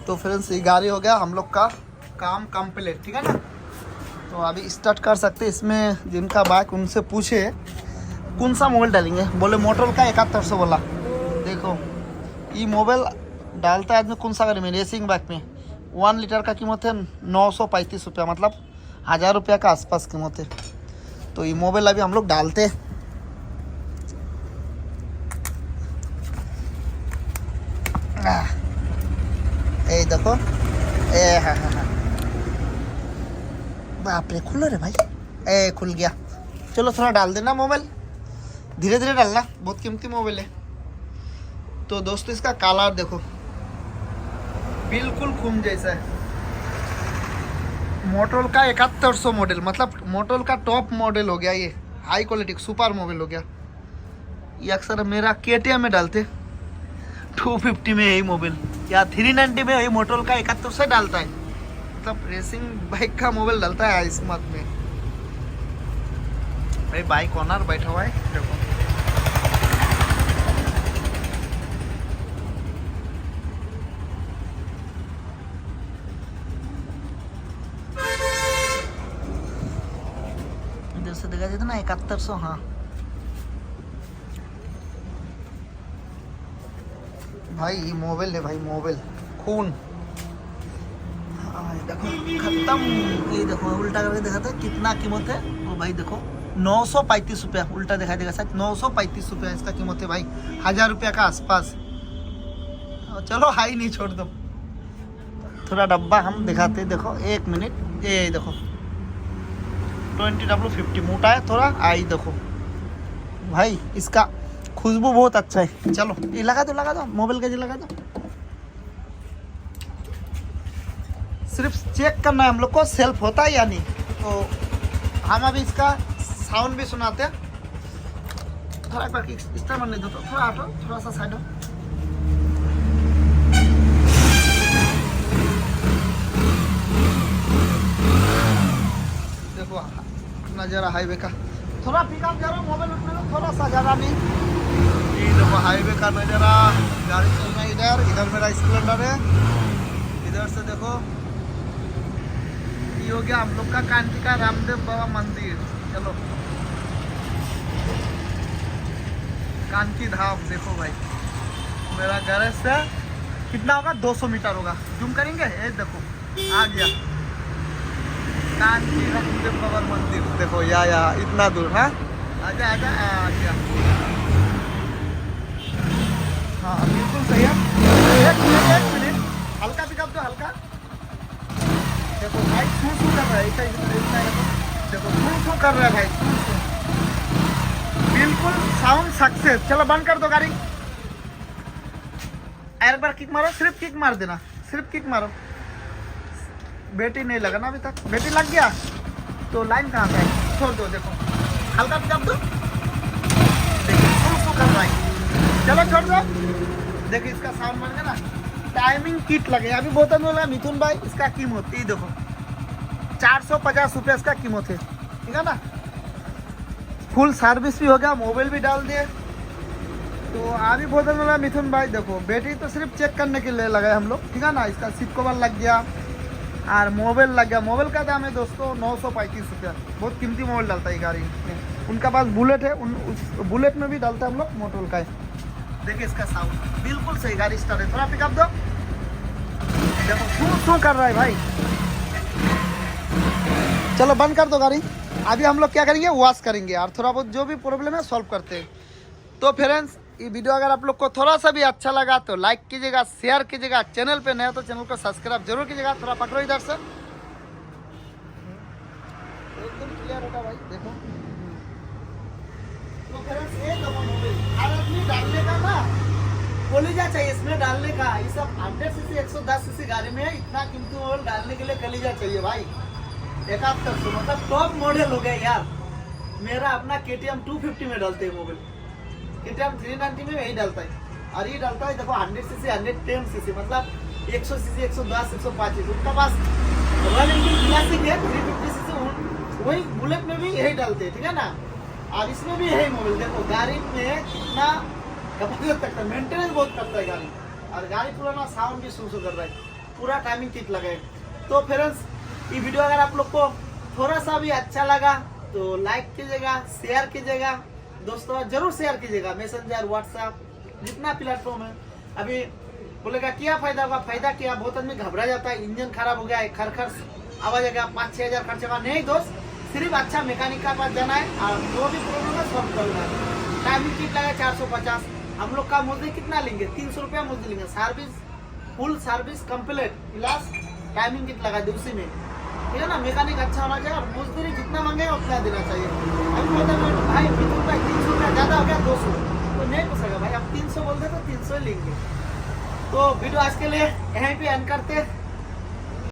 तो फ्रेंड्स ये गाड़ी हो गया हम लोग का काम कंप्लीट, ठीक है ना। तो अभी स्टार्ट कर सकते। इसमें जिनका बाइक उनसे पूछे कौन सा मोबाइल डालेंगे, बोले मोटरोला का 7100 बोला। देखो ये मोबाइल डालता है आदमी कौन सा गाड़ी में, रेसिंग बाइक में। 1 लीटर का कीमत है 935 रुपया, मतलब 1000 रुपया का आसपास कीमत है। तो ये मोबाइल अभी हम लोग डालते हैं। ए देखो, ए हाँ हाँ हाँ, बाप रे खुल रे भाई, ए खुल गया। चलो थोड़ा डाल देना मोबाइल, धीरे धीरे डालना, बहुत कीमती मोबाइल है। तो दोस्तों इसका कलर देखो बिल्कुल खून जैसा है। मोटरोला का 7100 मॉडल, मतलब मोटरोला का टॉप मॉडल हो गया ये, हाई क्वालिटी सुपर मोबाइल हो गया। ये अक्सर मेरा KTM में डालते, 250 में यही मोबाइल या 390 में यही मोटरोला का 7100 से डालता है। मतलब रेसिंग बाइक का मोबाइल डालता है आइस्मत में। भाई बाइक ऑनर बैठा हुआ है देखो। इधर से देखा जाता ना 7100, हाँ भाई ये मोबाइल है भाई, मोबाइल खून। हाँ देखो खत्म। ये देखो उल्टा करके दिखाता है कितना कीमत है वो भाई, देखो 935 रुपया उल्टा दिखाई देगा शायद, 935 रुपया इसका कीमत है भाई, 1000 रुपया का आसपास। चलो हाई नहीं छोड़ दो, थोड़ा डब्बा हम दिखाते। देखो 1 मिनट, ये देखो 20W50 मोटा है थोड़ा। आई देखो भाई इसका खुशबू बहुत अच्छा है। चलो ये लगा दो मोबाइल का, जी लगा दो। सिर्फ चेक करना है हम लोग को सेल्फ होता है या नहीं। तो हम अभी इसका साउंड भी सुनाते हैं। थोड़ा एक बार स्टार्ट करने दो, तो थोड़ा हटो, थोड़ा सा साइड हो। देखो नज़ारा हाईवे का, थोड़ा पिकअप जा रहा मोबाइल उठने में, थोड़ा सा ज़्यादा नहीं। ये देखो हाईवे का नज़ारा, गाड़ी चल रहा है इधर मेरा स्प्लेंडर है। इधर से देखो ये हो गया हम लोग का कांची का रामदेव बाबा मंदिर। चलो कांची धाम देखो भाई, मेरा घर से कितना होगा, 200 मीटर होगा। जूम करेंगे, ये देखो आ गया कांची रामदेव बाबा मंदिर। देखो या इतना दूर, हाँ आजा आजा आ गया। हाँ बिल्कुल सही है। एक मिनट हल्का पिकअप दो, हल्का। देखो भाई छू कर रहा है, देखो छू कर रहा है भाई, छू। बिल्कुल साउंड सक्सेस। चलो बंद कर दो गाड़ी, एक बार किक मारो, सिर्फ किक मार देना, सिर्फ किक मारो। बैटरी नहीं लगा ना अभी तक, बैटरी लग गया तो लाइन कहाँ पे है, छोड़ दो। देखो हल्का पिकअप दो, देखो छू कर रहा है। चलो छोड़ दो। देखो इसका साउंड बन गया ना, टाइमिंग किट लगे। अभी बोतल बोला मिथुन भाई इसका कीमत ये देखो 450 रुपये इसका कीमत है, ठीक है ना। फुल सर्विस भी हो गया, मोबाइल भी डाल दिए। तो अभी बोतल बोला मिथुन भाई देखो बैटरी तो सिर्फ चेक करने के लिए लगाए हम लोग, ठीक है ना। इसका सीट कवर लग गया और मोबाइल लग गया। मोबाइल का दाम है दोस्तों 935 रुपया, बहुत कीमती मोबाइल डालता है गाड़ी में। उनका पास बुलेट है, उस बुलेट में भी डालता है हम लोग मोटरोला का है। देखिए इसका साउंड बिल्कुल सही, गाड़ी स्टार्ट है। थोड़ा पिकअप दो, देखो शू कर रहा है भाई। चलो बंद कर दो गाड़ी। अभी हम लोग क्या करेंगे, वॉश करेंगे और थोड़ा बहुत जो भी प्रॉब्लम है सॉल्व करते हैं। तो फ्रेंड्स ये वीडियो अगर आप लोग को थोड़ा सा भी अच्छा लगा तो लाइक कीजिएगा, शेयर कीजिएगा। चैनल पे नया तो चैनल को सब्सक्राइब जरूर कीजिएगा। थोड़ा पकड़ो इधर से, एकदम क्लियर होगा भाई देखो। तो फ्रेंड्स ये देखो मोबाइल आदमी डालने का ना कलीजा चाहिए इसमें डालने का। ये सब 100 सीसी 110 सीसी गाड़ी में इतना कीमती मोबाइल डालने के लिए कलीजा चाहिए भाई। 7100 मतलब टॉप मॉडल हो गया यार। मेरा अपना KTM 250 में डालते हैं मोबाइल, KTM 390 में यही डालता है। और ये डालता है देखो 100 सीसी 110 सीसी, मतलब 100 सीसी 110 125। उनका पास रॉयल एनफील्ड क्लासिक है 350 सीसी, वही बुलेट में भी यही डालते हैं, ठीक है ना। और इसमें भी यही मोबाइल देखो, गाड़ी में कितना मेंटेनेंस बहुत करता है गाड़ी। और गाड़ी पुराना साउंड भी सुसु कर रहा है, पूरा टाइमिंग किट लगे। तो फ्रेंड्स ये वीडियो अगर आप लोग को थोड़ा सा भी अच्छा लगा तो लाइक कीजिएगा, शेयर कीजिएगा, दोस्तों जरूर शेयर कीजिएगा। मैसेंजर, व्हाट्सएप जितना प्लेटफॉर्म है। अभी बोलेगा क्या फायदा होगा, फायदा क्या, बहुत आदमी घबरा जाता है, इंजन खराब हो गया है, खर आवाज आ गया, 5-6 हजार खर्च होगा। नहीं दोस्त, सिर्फ अच्छा मैकेनिक का पास जाना है और जो भी प्रॉब्लम है सॉल्व करना है। टाइमिंग किट लगा 450, हम लोग का मुझे कितना लेंगे, 300 रुपया मुझे लेंगे। Service full service complete plus timing kit लगा दे उसी में, ठीक है ना। मैकेनिक अच्छा होना चाहिए और मजदूरी जितना मांगेगा उतना देना चाहिए। अभी बोलते हैं भाई 300 रुपया ज्यादा हो गया 200, तो नहीं पूछेगा भाई, अब 300 बोलते तो 300 ही लेंगे। तो वीडियो आज के लिए यहीं पे एंड करते हैं।